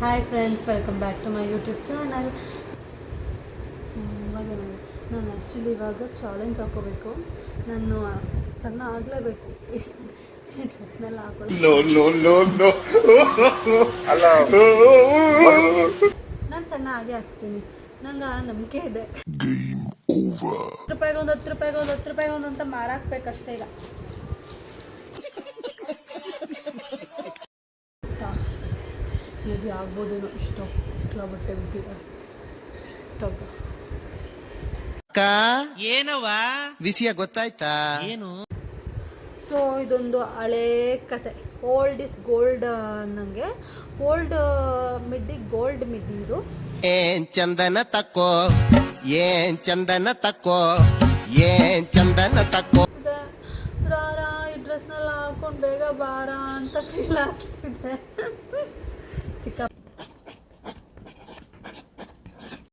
Hi friends, welcome back to my YouTube channel. ತುಂಬ ಜನ ನಾನು ಆ್ಯಕ್ಚುಲಿ ಇವಾಗ ಚಾಲೆಂಜ್ ಹಾಕೋಬೇಕು. ನಾನು ಸಣ್ಣ ಆಗಲೇಬೇಕು ಈ ಡ್ರೆಸ್ನೆಲ್ಲ ಹಾಕೊಳ್ಳಿ. ನಾನು ಸಣ್ಣ ಆಗೇ ಆಗ್ತೀನಿ, ನಂಗೆ ನಂಬಿಕೆ ಇದೆ. 10 ರೂಪಾಯಿಗೆ ಒಂದು ಅಂತ ಮಾರಾಕ್ಬೇಕಷ್ಟೇ. ಈಗ ಮೇ ಬಿ ಆಗ್ಬೋದೇನೋ. ಇಷ್ಟ ಬಟ್ಟೆ ಬಿಟ್ಟಿದ್ದಾರೆ. ಅಕ್ಕ ಏನವ ವಿಷಯ ಗೊತ್ತಾಯ್ತಾ? ಏನು? ಸೊ ಇದೊಂದು ಹಳೇ ಕತೆ. ಓಲ್ಡ್ ಇಸ್ ಗೋಲ್ಡ್ ಅನ್ನಂಗೆ. ಓಲ್ಡ್ ಮಿಡ್ಡಿ ಗೋಲ್ಡ್ ಮಿಡ್ಡಿ ಇದು. ಏನ್ ಚಂದನ ತಕ್ಕೋ, ಏನ್ ಚಂದನ ತಕ್ಕೋ, ಏನ್ ಚಂದನ ತಕ್ಕೋ. ರಾರ ಈ ಡ್ರೆಸ್ನೆಲ್ಲ ಹಾಕೊಂಡು ಬೇಗ ಬಾರ ಅಂತ ಫೀಲ್ ಆಗ್ತಿದೆ.